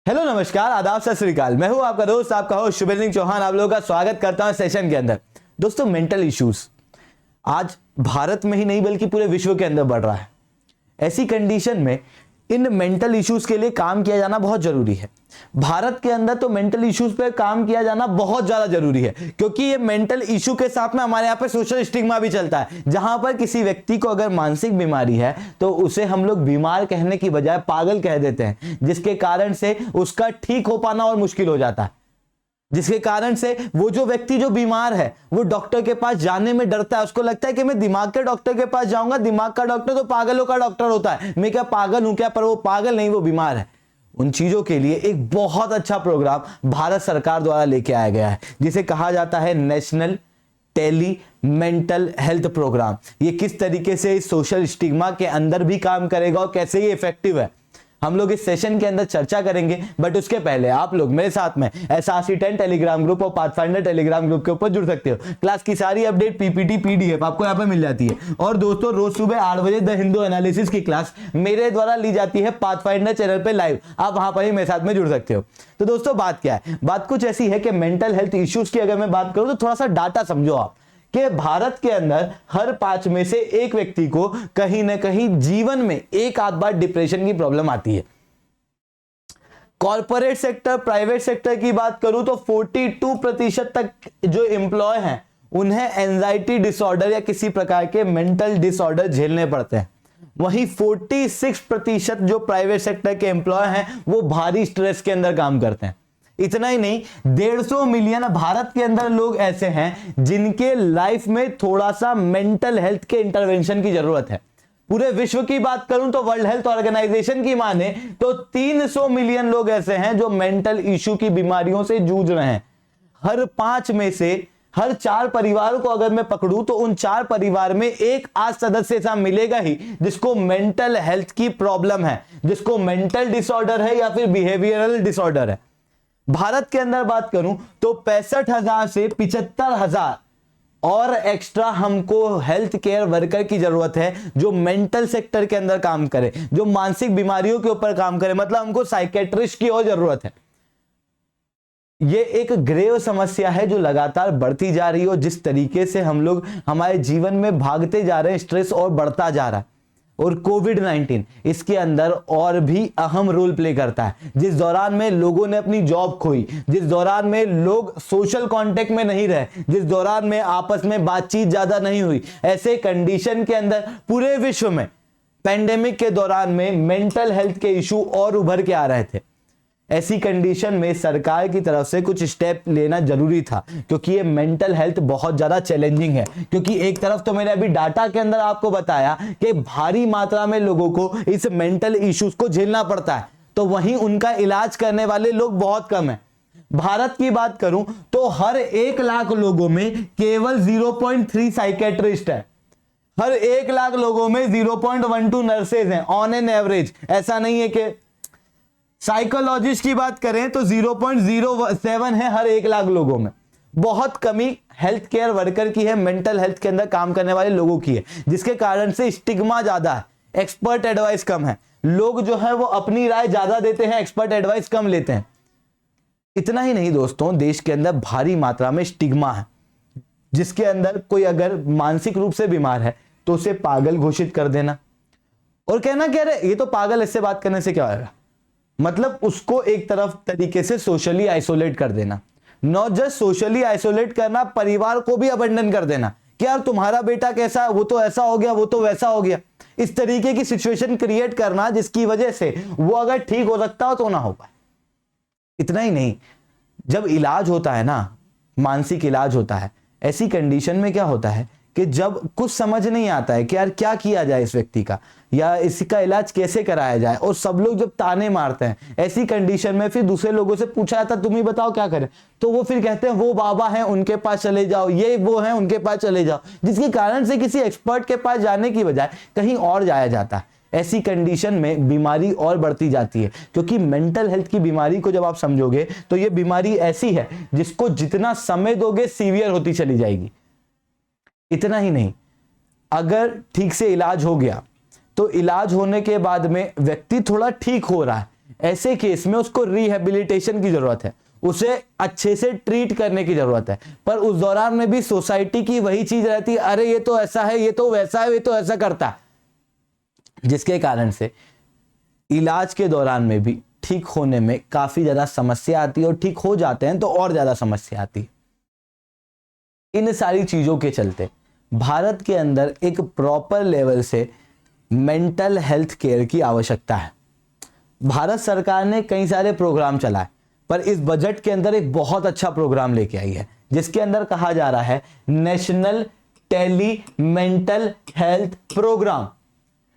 Hello, नमस्कार, आदाब, सत श्री अकाल। मैं हूं आपका दोस्त, आपका होस्ट शुभेंद्र सिंह चौहान। आप लोगों का स्वागत करता हूं सेशन के अंदर। दोस्तों, मेंटल इश्यूज आज भारत में ही नहीं बल्कि पूरे विश्व के अंदर बढ़ रहा है। ऐसी कंडीशन में इन मेंटल इश्यूज के लिए काम किया जाना बहुत जरूरी है। भारत के अंदर तो मेंटल इश्यूज पे काम किया जाना बहुत ज्यादा जरूरी है, क्योंकि ये मेंटल इश्यू के साथ में हमारे यहाँ पे सोशल स्टिग्मा भी चलता है, जहां पर किसी व्यक्ति को अगर मानसिक बीमारी है तो उसे हम लोग बीमार कहने की बजाय पागल कह देते हैं, जिसके कारण से उसका ठीक हो पाना और मुश्किल हो जाता है। जिसके कारण से वो जो व्यक्ति जो बीमार है वो डॉक्टर के पास जाने में डरता है। उसको लगता है कि मैं दिमाग के डॉक्टर के पास जाऊंगा, दिमाग का डॉक्टर तो पागलों का डॉक्टर होता है, मैं क्या पागल हूं क्या? पर वो पागल नहीं, वो बीमार है। उन चीजों के लिए एक बहुत अच्छा प्रोग्राम भारत सरकार द्वारा लेके आया गया है, जिसे कहा जाता है national tele mental health programme. ये किस तरीके से इस सोशल स्टिग्मा के अंदर भी काम करेगा और कैसे ये इफेक्टिव है, हम लोग इस सेशन के अंदर चर्चा करेंगे। बट उसके पहले आप लोग मेरे साथ में SRC10 टेलीग्राम ग्रुप और पाथफाइंडर टेलीग्राम ग्रुप के ऊपर जुड़ सकते हो। क्लास की सारी अपडेट PPT PDF आपको यहाँ पे मिल जाती है। और दोस्तों, रोज सुबह 8 बजे द हिंदू एनालिसिस की क्लास मेरे द्वारा ली जाती है पाथफाइंडर चैनल पे लाइव। आप वहां पर ही मेरे साथ में जुड़ सकते हो। तो दोस्तों, बात क्या है? बात कुछ ऐसी है कि मेंटल हेल्थ इश्यूज की अगर मैं बात करूं तो थोड़ा सा डाटा समझो आप, कि भारत के अंदर हर 5 में से एक व्यक्ति को कहीं ना कहीं जीवन में एक आध बार डिप्रेशन की प्रॉब्लम आती है। कॉर्पोरेट सेक्टर, प्राइवेट सेक्टर की बात करूं तो 42% तक जो एम्प्लॉय हैं उन्हें एंजाइटी डिसऑर्डर या किसी प्रकार के मेंटल डिसऑर्डर झेलने पड़ते हैं। वहीं 46% जो प्राइवेट सेक्टर के एम्प्लॉय हैं वो भारी स्ट्रेस के अंदर काम करते हैं। इतना ही नहीं, 150 मिलियन भारत के अंदर लोग ऐसे हैं जिनके लाइफ में थोड़ा सा मेंटल हेल्थ के इंटरवेंशन की जरूरत है। पूरे विश्व की बात करूं तो वर्ल्ड हेल्थ ऑर्गेनाइजेशन की माने तो 300 मिलियन लोग ऐसे हैं जो मेंटल इश्यू की बीमारियों से जूझ रहे हैं। हर 5 में से हर 4 परिवारों को अगर मैं पकड़ूं तो उन 4 परिवार में एक आज सदस्य ऐसा मिलेगा ही जिसको मेंटल हेल्थ की प्रॉब्लम है, जिसको मेंटल डिसऑर्डर है या फिर बिहेवियरल डिसऑर्डर है। भारत के अंदर बात करूं तो 65,000 से 75,000 और एक्स्ट्रा हमको हेल्थ केयर वर्कर की जरूरत है जो मेंटल सेक्टर के अंदर काम करे, जो मानसिक बीमारियों के ऊपर काम करे। मतलब हमको साइकेट्रिस्ट की और जरूरत है। ये एक ग्रेव समस्या है जो लगातार बढ़ती जा रही है, और जिस तरीके से हम लोग हमारे जीवन में भागते जा रहे हैं, स्ट्रेस और बढ़ता जा रहा है। और कोविड-19 इसके अंदर और भी अहम रोल प्ले करता है। जिस दौरान में लोगों ने अपनी जॉब खोई, जिस दौरान में लोग सोशल कांटेक्ट में नहीं रहे, जिस दौरान में आपस में बातचीत ज्यादा नहीं हुई, ऐसे कंडीशन के अंदर पूरे विश्व में पेंडेमिक के दौरान में मेंटल हेल्थ के इशू और उभर के आ रहे थे। ऐसी कंडीशन में सरकार की तरफ से कुछ स्टेप लेना जरूरी था, क्योंकि ये मेंटल हेल्थ बहुत ज्यादा चैलेंजिंग है। क्योंकि एक तरफ तो मैंने अभी डाटा के अंदर आपको बताया कि भारी मात्रा में लोगों को इस मेंटल इश्यूज को झेलना पड़ता है, तो वहीं उनका इलाज करने वाले लोग बहुत कम हैं। भारत की बात करूं तो हर 1 लाख लोगों में केवल 0.3 साइकेट्रिस्ट है। हर 1 लाख लोगों में 0.12 नर्सेज हैं ऑन एन एवरेज। ऐसा नहीं है कि साइकोलॉजिस्ट की बात करें तो 0.07 है हर 1 लाख लोगों में। बहुत कमी हेल्थ केयर वर्कर की है, मेंटल हेल्थ के अंदर काम करने वाले लोगों की है, जिसके कारण से स्टिग्मा ज्यादा है, एक्सपर्ट एडवाइस कम है। लोग जो है वो अपनी राय ज्यादा देते हैं, एक्सपर्ट एडवाइस कम लेते हैं। इतना ही नहीं दोस्तों, देश के अंदर भारी मात्रा में स्टिग्मा है, जिसके अंदर कोई अगर मानसिक रूप से बीमार है तो उसे पागल घोषित कर देना और कहना कि अरे ये तो पागल, इससे बात करने से क्या होगा। मतलब उसको एक तरफ तरीके से सोशली आइसोलेट कर देना। नॉट जस्ट सोशली आइसोलेट करना, परिवार को भी अबंडन कर देना कि यार तुम्हारा बेटा कैसा, वो तो ऐसा हो गया, वो तो वैसा हो गया। इस तरीके की सिचुएशन क्रिएट करना जिसकी वजह से वो अगर ठीक हो सकता हो तो ना हो पाए। इतना ही नहीं, जब इलाज होता है ना, मानसिक इलाज होता है, ऐसी कंडीशन में क्या होता है कि जब कुछ समझ नहीं आता है कि यार क्या किया जाए इस व्यक्ति का, या इसका इलाज कैसे कराया जाए, और सब लोग जब ताने मारते हैं, ऐसी कंडीशन में फिर दूसरे लोगों से पूछा जाता तुम ही बताओ क्या करें, तो वो फिर कहते हैं वो बाबा हैं उनके पास चले जाओ, ये वो हैं उनके पास चले जाओ, जिसके कारण से किसी एक्सपर्ट के पास जाने की बजाय कहीं और जाया जाता है। ऐसी कंडीशन में बीमारी और बढ़ती जाती है, क्योंकि मेंटल हेल्थ की बीमारी को जब आप समझोगे तो ये बीमारी ऐसी है जिसको जितना समय दोगे सीवियर होती चली जाएगी। इतना ही नहीं, अगर ठीक से इलाज हो गया तो इलाज होने के बाद में व्यक्ति थोड़ा ठीक हो रहा है, ऐसे केस में उसको रिहेबिलिटेशन की जरूरत है, उसे अच्छे से ट्रीट करने की जरूरत है। पर उस दौरान में भी सोसाइटी की वही चीज रहती है, अरे ये तो ऐसा है, ये तो वैसा है, ये तो ऐसा करता है, जिसके कारण से इलाज के दौरान में भी ठीक होने में काफी ज्यादा समस्या आती है, और ठीक हो जाते हैं तो और ज्यादा समस्या आती है। इन सारी चीजों के चलते भारत के अंदर एक प्रॉपर लेवल से मेंटल हेल्थ केयर की आवश्यकता है। भारत सरकार ने कई सारे प्रोग्राम चलाए, पर इस बजट के अंदर एक बहुत अच्छा प्रोग्राम लेके आई है, जिसके अंदर कहा जा रहा है national tele mental health programme.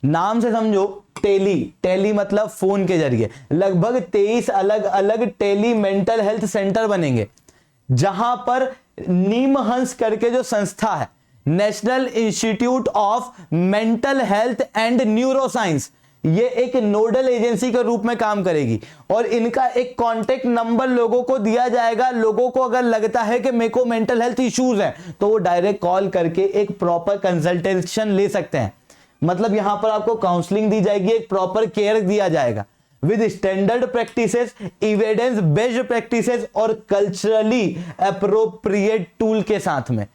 नाम से समझो, टेली मतलब फोन के जरिए लगभग 23 अलग अलग टेली मेंटल हेल्थ सेंटर बनेंगे, जहां पर नीमहंस करके जो संस्था है, national institute of mental health and neuroscience, ये एक नोडल एजेंसी के रूप में काम करेगी, और इनका एक कांटेक्ट नंबर लोगों को दिया जाएगा। लोगों को अगर लगता है कि मेरे को मेंटल हेल्थ इश्यूज हैं, तो वो डायरेक्ट कॉल करके एक प्रॉपर कंसल्टेशन ले सकते हैं। मतलब यहां पर आपको काउंसलिंग दी जाएगी, एक प्रॉपर केयर दिया जाएगा with standard practices, evidence based practices और कल्चरली एप्रोप्रिएट टूल के साथ में।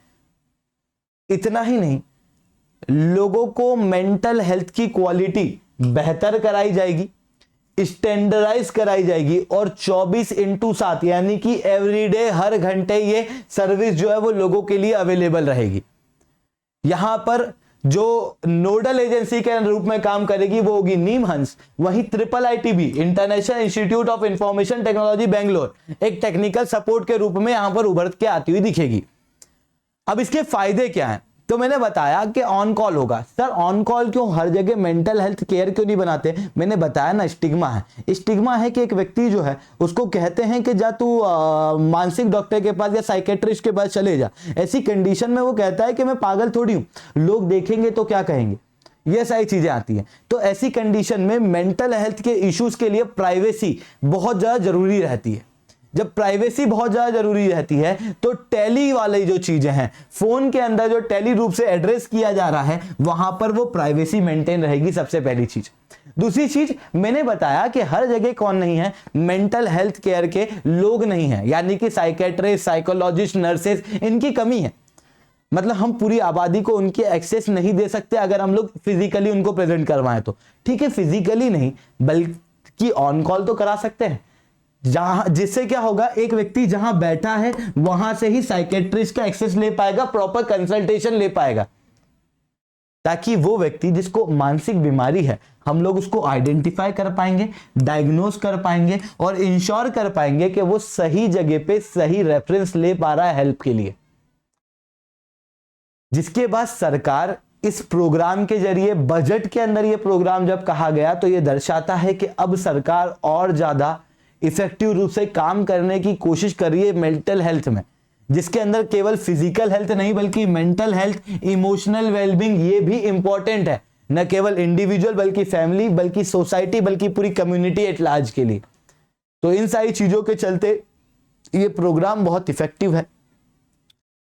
इतना ही नहीं, लोगों को मेंटल हेल्थ की क्वालिटी बेहतर कराई जाएगी, स्टैंडर्डाइज कराई जाएगी, और 24/7 यानी कि एवरीडे हर घंटे ये सर्विस जो है वो लोगों के लिए अवेलेबल रहेगी। यहां पर जो नोडल एजेंसी के रूप में काम करेगी वो होगी नीमहंस। वहीं IIITB, international institute of information technology Bangalore, एक टेक्निकल सपोर्ट के रूप में यहां पर उभर के आती हुई दिखेगी। अब इसके फायदे क्या हैं? तो मैंने बताया कि ऑन कॉल होगा। सर ऑन कॉल क्यों, हर जगह मेंटल हेल्थ केयर क्यों नहीं बनाते? मैंने बताया ना, स्टिग्मा है। स्टिग्मा है कि एक व्यक्ति जो है उसको कहते हैं कि जा तू मानसिक डॉक्टर के पास या साइकेट्रिस्ट के पास चले जा। ऐसी कंडीशन में वो कहता है कि मैं पागल थोड़ी हूं, लोग देखेंगे तो क्या कहेंगे, ये सारी चीजें आती हैं। तो ऐसी कंडीशन में मेंटल हेल्थ के इश्यूज के लिए प्राइवेसी बहुत ज्यादा जरूरी रहती है। जब प्राइवेसी बहुत ज्यादा जरूरी रहती है तो टेली वाली जो चीजें हैं, फोन के अंदर जो टेली रूप से एड्रेस किया जा रहा है, वहां पर वो प्राइवेसी मेंटेन रहेगी, सबसे पहली चीज। दूसरी चीज, मैंने बताया कि हर जगह कौन नहीं है, मेंटल हेल्थ केयर के लोग नहीं है, यानी कि साइकेट्रिस्ट, साइकोलॉजिस्ट, नर्सेस, इनकी कमी है। मतलब हम पूरी आबादी को उनके एक्सेस नहीं दे सकते अगर हम लोग फिजिकली उनको प्रेजेंट करवाएं तो। ठीक है, फिजिकली नहीं बल्कि ऑन कॉल तो करा सकते हैं, जहां जिससे क्या होगा, एक व्यक्ति जहां बैठा है वहां से ही साइकेट्रिस्ट का एक्सेस ले पाएगा, प्रॉपर कंसल्टेशन ले पाएगा, ताकि वो व्यक्ति जिसको मानसिक बीमारी है हम लोग उसको आइडेंटिफाई कर पाएंगे, डायग्नोज कर पाएंगे और इंश्योर कर पाएंगे कि वो सही जगह पे सही रेफरेंस ले पा रहा है हेल्प के लिए। जिसके बाद सरकार इस प्रोग्राम के जरिए, बजट के अंदर ये प्रोग्राम जब कहा गया तो ये दर्शाता है कि अब सरकार और ज्यादा इफेक्टिव रूप से काम करने की कोशिश कर रही है मेंटल हेल्थ में, जिसके अंदर केवल फिजिकल हेल्थ नहीं बल्कि मेंटल हेल्थ, इमोशनल वेलबींग, ये भी इंपॉर्टेंट है, न केवल इंडिविजुअल बल्कि फैमिली, बल्कि सोसाइटी, बल्कि पूरी कम्युनिटी एट लार्ज के लिए। तो इन सारी चीजों के चलते ये प्रोग्राम बहुत इफेक्टिव है।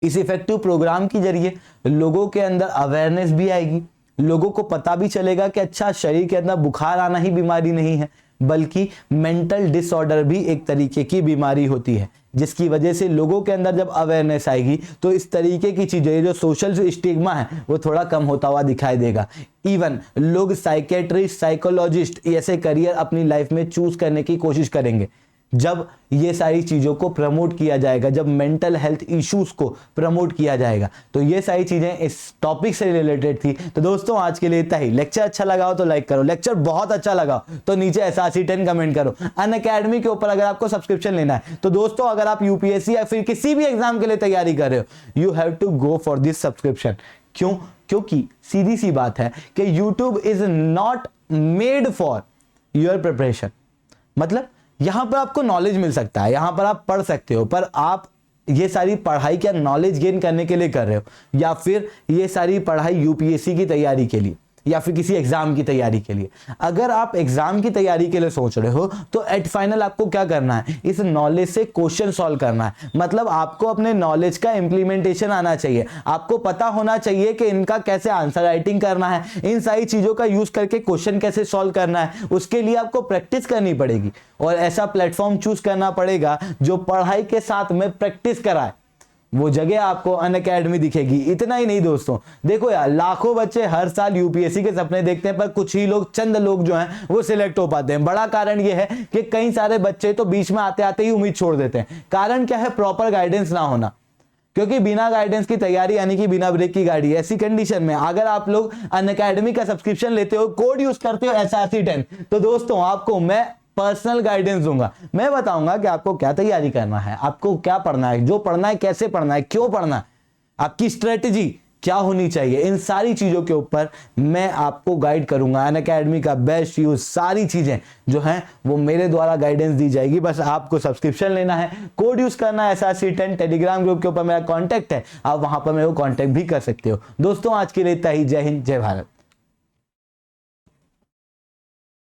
इस इफेक्टिव प्रोग्राम के जरिए लोगों के अंदर अवेयरनेस भी आएगी, लोगों को पता भी चलेगा कि अच्छा, शरीर के अंदर बुखार आना ही बीमारी नहीं है, बल्कि मेंटल डिसऑर्डर भी एक तरीके की बीमारी होती है, जिसकी वजह से लोगों के अंदर जब अवेयरनेस आएगी तो इस तरीके की चीजें, जो सोशल स्टिग्मा है, वो थोड़ा कम होता हुआ दिखाई देगा। इवन लोग साइकेट्रिस्ट, साइकोलॉजिस्ट ऐसे करियर अपनी लाइफ में चूज करने की कोशिश करेंगे जब ये सारी चीजों को प्रमोट किया जाएगा, जब मेंटल हेल्थ इश्यूज को प्रमोट किया जाएगा। तो ये सारी चीजें इस टॉपिक से रिलेटेड थी। तो दोस्तों आज के लिए इतना ही। लेक्चर अच्छा लगा हो तो लाइक करो, लेक्चर बहुत अच्छा लगा हो तो नीचे SRC10 कमेंट करो। अनअकैडमी के ऊपर अगर आपको सब्सक्रिप्शन लेना है तो दोस्तों, अगर आप UPSC या फिर किसी भी एग्जाम के लिए तैयारी कर रहे हो, you have to go for this subscription. क्यों? क्योंकि सीधी सी बात है कि YouTube is not made for your preparation. मतलब यहां पर आपको नॉलेज मिल सकता है, यहां पर आप पढ़ सकते हो, पर आप ये सारी पढ़ाई क्या नॉलेज गेन करने के लिए कर रहे हो, या फिर ये सारी पढ़ाई UPSC की तैयारी के लिए? या फिर किसी एग्जाम की तैयारी के लिए। अगर आप एग्जाम की तैयारी के लिए सोच रहे हो तो एट फाइनल आपको क्या करना है, इस नॉलेज से क्वेश्चन सॉल्व करना है। मतलब आपको अपने नॉलेज का इंप्लीमेंटेशन आना चाहिए, आपको पता होना चाहिए कि इनका कैसे आंसर राइटिंग करना है, इन सारी चीजों का यूज करके क्वेश्चन कैसे सॉल्व करना है, उसके लिए आपको प्रैक्टिस करनी पड़ेगी और ऐसा प्लेटफॉर्म चूज करना पड़ेगा जो पढ़ाई के साथ में प्रैक्टिस कराए। वो जगह आपको अनअकैडमी दिखेगी। इतना ही नहीं दोस्तों, देखो यार, लाखों बच्चे हर साल यूपीएससी के सपने देखते हैं, पर कुछ ही लोग, चंद लोग जो हैं वो सिलेक्ट हो पाते हैं। बड़ा कारण ये है कि कई सारे बच्चे तो बीच में आते आते ही उम्मीद छोड़ देते हैं। कारण क्या है, प्रॉपर गाइडेंस ना होना। क्योंकि बिना गाइडेंस की तैयारी यानी कि बिना ब्रेक की गाड़ी। ऐसी कंडीशन में अगर आप लोग अनअकैडमी का सब्सक्रिप्शन लेते हो, कोड यूज करते हो SRC10, तो दोस्तों आपको मैं पर्सनल गाइडेंस दूंगा। मैं बताऊंगा कि आपको क्या तैयारी करना है, आपको क्या पढ़ना है, जो पढ़ना है कैसे पढ़ना है, क्यों पढ़ना है, आपकी स्ट्रेटेजी क्या होनी चाहिए। इन सारी चीजों के ऊपर मैं आपको गाइड करूंगा। अनअकैडमी का बेस्ट यूज, सारी चीजें जो हैं वो मेरे द्वारा गाइडेंस दी जाएगी। बस आपको सब्सक्रिप्शन लेना है, कोड यूज करना है SRC10। टेलीग्राम ग्रुप के ऊपर मेरा कॉन्टैक्ट है, आप वहां पर मेरे को कॉन्टैक्ट भी कर सकते हो। दोस्तों आज के लिए इतना ही। जय हिंद, जय भारत।